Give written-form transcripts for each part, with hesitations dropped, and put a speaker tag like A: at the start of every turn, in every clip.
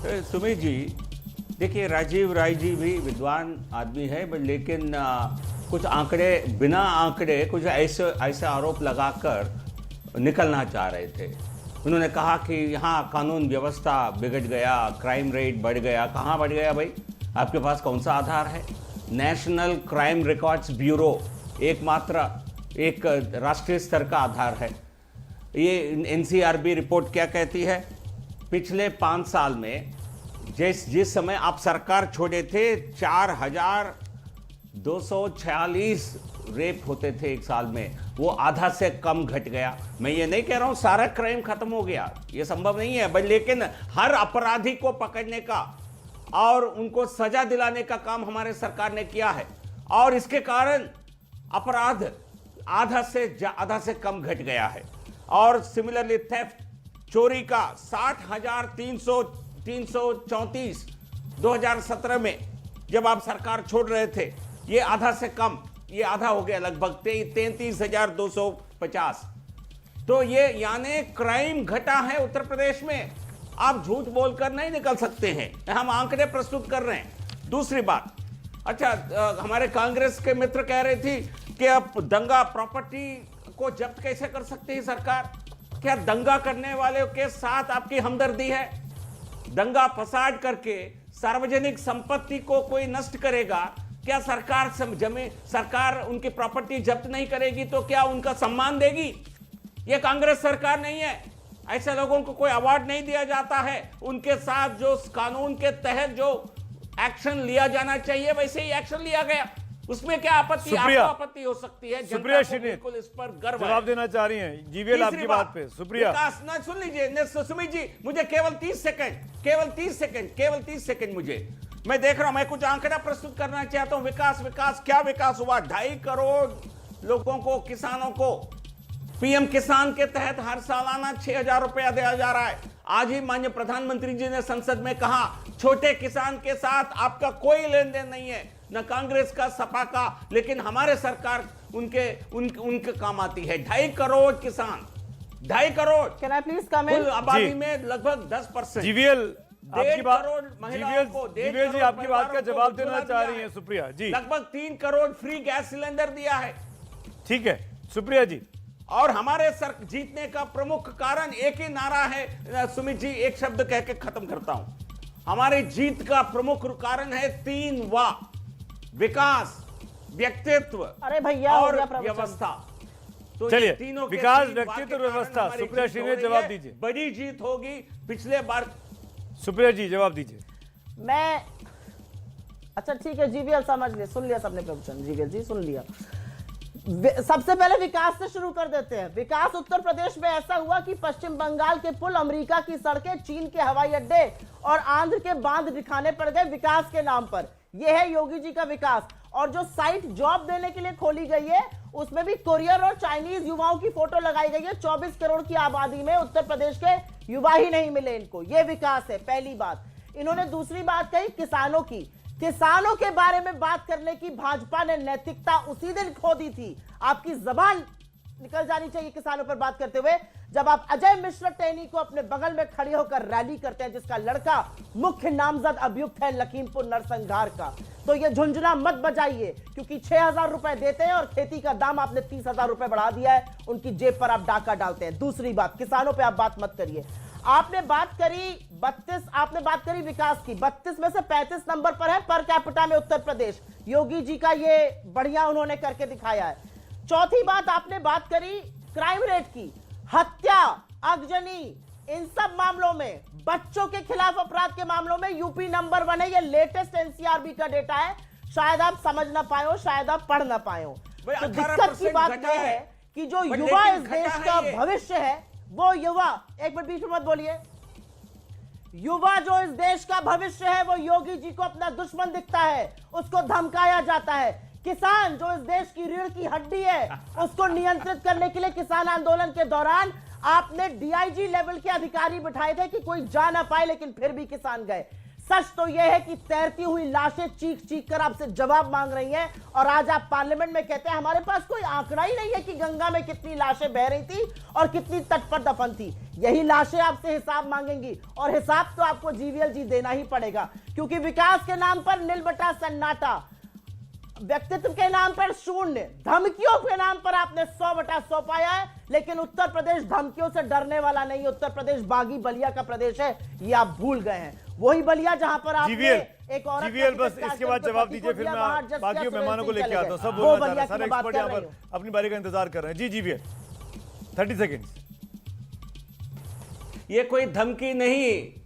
A: सुमित जी, देखिए राजीव राय जी भी विद्वान आदमी है, बट लेकिन कुछ आंकड़े, बिना आंकड़े कुछ ऐसे आरोप लगाकर निकलना चाह रहे थे। उन्होंने कहा कि यहाँ कानून व्यवस्था बिगड़ गया, क्राइम रेट बढ़ गया। कहाँ बढ़ गया भाई? आपके पास कौन सा आधार है? नेशनल क्राइम रिकॉर्ड्स ब्यूरो एकमात्र एक राष्ट्रीय स्तर का आधार है। ये एनसीआरबी रिपोर्ट क्या कहती है? पिछले 5 साल में जिस समय आप सरकार छोड़े थे 4,246 रेप होते थे एक साल में, वो आधा से कम घट गया। मैं ये नहीं कह रहा हूं सारा क्राइम खत्म हो गया, ये संभव नहीं है, बट लेकिन हर अपराधी को पकड़ने का और उनको सजा दिलाने का काम हमारे सरकार ने किया है, और इसके कारण अपराध आधा से कम घट गया है। और सिमिलरली थेफ्ट, चोरी का 60,334 2017 में जब आप सरकार छोड़ रहे थे, ये आधा से कम, ये आधा हो गया, लगभग 33,250। तो ये यानी क्राइम घटा है उत्तर प्रदेश में। आप झूठ बोलकर नहीं निकल सकते हैं, हम आंकड़े प्रस्तुत कर रहे हैं। दूसरी बात, अच्छा, हमारे कांग्रेस के मित्र कह रहे थे कि अब दंगा प्रॉपर्टी को जब्त कैसे कर सकती है सरकार? क्या दंगा करने वाले के साथ आपकी हमदर्दी है? दंगा फसाद करके सार्वजनिक संपत्ति को कोई नष्ट करेगा, क्या सरकार उनकी प्रॉपर्टी जब्त नहीं करेगी तो क्या उनका सम्मान देगी? यह कांग्रेस सरकार नहीं है। ऐसे लोगों को कोई अवार्ड नहीं दिया जाता है। उनके साथ जो कानून के तहत जो एक्शन लिया जाना चाहिए वैसे ही एक्शन लिया गया। उसमें क्या आपत्ति? आपको आपत्ति हो सकती है,
B: सुप्रिया
A: बिल्कुल इस पर गर्व है।
B: जवाब देना चाह रही हैं जीवीएल आपकी बात पे। सुप्रिया,
A: विकास ना सुन लीजिए सुमित जी, मुझे केवल 30 सेकंड मुझे, मैं देख रहा हूं, मैं कुछ आंकड़ा प्रस्तुत करना चाहता हूं। विकास क्या विकास हुआ? 2.5 करोड़ लोगों को, किसानों को पीएम किसान के तहत हर सालाना 6,000 रुपया दिया जा रहा है। आज ही माननीय प्रधानमंत्री जी ने संसद में कहा, छोटे किसान के साथ आपका कोई लेन देन नहीं है, न कांग्रेस का, सपा का, लेकिन हमारे सरकार उनके काम आती है। 2.5 करोड़ किसान, 2.5 crore,
C: can I please come in?
A: कुल आबादी में लगभग 10%।
B: जीवीएल आपकी बात,
A: महिलाओं को,
B: जीवीएल जी आपकी बात का जवाब देना चाह रही हैं सुप्रिया जी।
A: लगभग 3 करोड़ फ्री गैस सिलेंडर दिया है।
B: ठीक है सुप्रिया जी।
A: और हमारे सर जीतने का प्रमुख कारण एक ही नारा है सुमित जी, एक शब्द कह के खत्म करता हूं। हमारी जीत का प्रमुख कारण है 3 वाह: विकास, व्यक्तित्व,
C: अरे भैया
A: और व्यवस्था। तो
B: चलिए,
A: तीनों के
B: विकास,
A: 3 वाह
B: व्यक्तित्व,
A: के कारण
B: व्यवस्था।
A: हमारी
B: सुप्रिया
A: जीत
B: श्री
A: हो
B: ने
A: रही
B: जवाब
A: है।
B: दीजिए।
A: बड़ी जीत होगी। पिछले बार
B: सुप्रिया जी जवाब दीजिए।
C: मैं, अच्छा ठीक है, जीवीएल समझ लिया, सुन लिया सबने प्रवचन। जीवीएल जी सुन लिया। सबसे पहले विकास से शुरू कर देते हैं। विकास उत्तर प्रदेश में ऐसा हुआ कि पश्चिम बंगाल के पुल, अमेरिका की सड़कें, चीन के हवाई अड्डे और आंध्र के बांध दिखाने पड़ गए विकास के नाम पर। यह है योगी जी का विकास। और जो साइट जॉब देने के लिए खोली गई है, उसमें भी कोरियर और चाइनीज युवाओं की फोटो लगाई गई है। 24 करोड़ की आबादी में उत्तर प्रदेश के युवा ही नहीं मिले इनको। यह विकास है, पहली बात। इन्होंने दूसरी बात कही किसानों की। किसानों के बारे में बात करने की भाजपा ने नैतिकता उसी दिन खो दी थी। आपकी जबान निकल जानी चाहिए किसानों पर बात करते हुए, जब आप अजय मिश्र टेनी को अपने बगल में खड़े होकर रैली करते हैं, जिसका लड़का मुख्य नामजद अभियुक्त है लखीमपुर नरसंहार का। तो ये झुंझुना मत बजाइए, क्योंकि 6,000 रुपए देते हैं और खेती का दाम आपने 30,000 रुपए बढ़ा दिया है। उनकी जेब पर आप डाका डालते हैं। दूसरी बात, किसानों पर आप बात मत करिए। आपने बात करी 32, आपने बात करी विकास की। 32 में से 35 नंबर पर है पर कैपिटा में उत्तर प्रदेश। योगी जी का ये बढ़िया उन्होंने करके दिखाया है। चौथी बात, आपने बात करी क्राइम रेट की। हत्या, आगजनी, इन सब मामलों में, बच्चों के खिलाफ अपराध के मामलों में यूपी नंबर 1 है। ये लेटेस्ट एनसीआरबी का डेटा है। शायद आप समझ ना पाए हो, शायद आप पढ़ ना पाए हो। तो दिक्कत की बात यह है कि जो युवा इस देश का भविष्य है, वो युवा, एक मिनट बीच में मत बोलिए, युवा जो इस देश का भविष्य है, वो योगी जी को अपना दुश्मन दिखता है, उसको धमकाया जाता है। किसान जो इस देश की रीढ़ की हड्डी है, उसको नियंत्रित करने के लिए किसान आंदोलन के दौरान आपने डीआईजी लेवल के अधिकारी बिठाए थे कि कोई जा ना पाए, लेकिन फिर भी किसान गए। सच तो यह है कि तैरती हुई लाशें चीख चीख कर आपसे जवाब मांग रही हैं और आज आप पार्लियामेंट में कहते हैं हमारे पास कोई आंकड़ा ही नहीं है कि गंगा में कितनी लाशें बह रही थी और कितनी तट पर दफन थी। यही लाशें आपसे हिसाब मांगेंगी और हिसाब तो आपको जीवीएल जी देना ही पड़ेगा, क्योंकि विकास के नाम पर नील बटा सन्नाटा, व्यक्तित्व के नाम पर शून्य, धमकियों के नाम पर आपने 100/100 पाया है। लेकिन उत्तर प्रदेश धमकियों से डरने वाला नहीं, उत्तर प्रदेश बागी बलिया का प्रदेश है, ये आप भूल गए हैं। वही बलिया जहां पर आपने एक औरत
B: जीवीएल बस इसके बाद जवाब दीजिए, फिर मैं बाकी मेहमानों को लेके आता हूं। सब बोलना चाह रहे हैं, सारे एक्सपर्ट यहां पर अपनी बारी का इंतजार कर रहे हैं। जी जीवीएल 30 सेकंड्स।
A: ये कोई धमकी नहीं,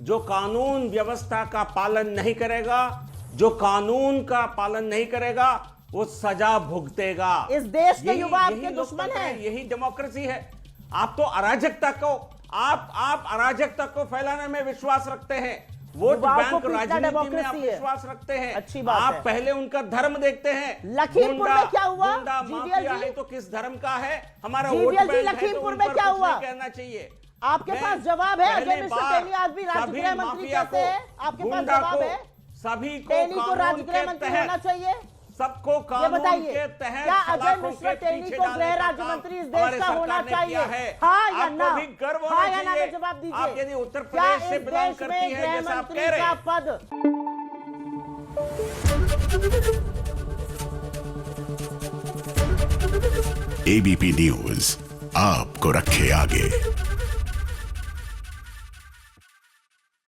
A: जो कानून व्यवस्था का पालन नहीं करेगा, जो कानून का पालन नहीं करेगा, वो सजा भुगतेगा।
C: इस देश के
A: यही-
C: युवा आपके
A: यही
C: दुश्मन
A: लोकतंत्र
C: हैं।
A: है, यही डेमोक्रेसी है। आप तो अराजकता को आप अराजकता को फैलाने में विश्वास रखते हैं, वोट
C: युवाओं को
A: बैंक
C: पीटना
A: राजनीति में आप
C: डेमोक्रेसी है।
A: विश्वास रखते हैं।
C: अच्छी बात
A: आप
C: है।
A: पहले उनका धर्म देखते हैं।
C: लखीमपुर
A: गुंडा-
C: में क्या हुआ?
A: गुंडा
C: जीवीएल
A: माफिया
C: जी?
A: है तो किस धर्म का है? हमारा
C: जीवीएल
A: वोट
C: जी,
A: बैंक है तो
C: लखीमपुर
A: उन
C: में
A: पर
C: क्या
A: कुछ
C: हुआ?
A: नहीं कहना चाहिए।
C: आपके
A: मैं
C: पास जवाब है? अजय
A: पहली
C: मिश्र
A: बार
C: टेनी आज भी राज्य
A: सभी
C: गृह मंत्री
A: माफिया
C: कैसे है? आपके पास
A: गुंडा
C: जवाब
A: को,
C: है?
A: सभी को
C: टेनी को
A: कानून
C: राज्य
A: के
C: गृह मंत्री होना
A: तहत,
C: चाहिए?
A: सबको
C: ये
A: कानून
C: बताइए,
A: के तहत
C: क्या अजय
A: सलाखों
C: मिश्र
A: के
C: टेनी
A: पीछे
C: को
A: डालने
C: गृह
A: का
C: राज्य
A: काम
C: मंत्री इस
A: हमारे
C: देश का होना
A: सरकार ने
C: चाहिए?
A: किया है।
C: हाँ या
A: आपको
C: ना?
A: भी गर्व
C: हाँ
A: होना
C: या ना
A: चाहिए।
C: में जवाब दीजिए।
A: आप यदि उत्तर
C: क्या
A: प्रदेश से
C: इस
A: बिलोंग
C: देश
A: करती
C: में
A: है,
C: गृह
A: जैसा आप
C: मंत्री
A: कह रहे
C: का
A: हैं,
C: पद
D: एबीपी न्यूज आपको रखे आगे।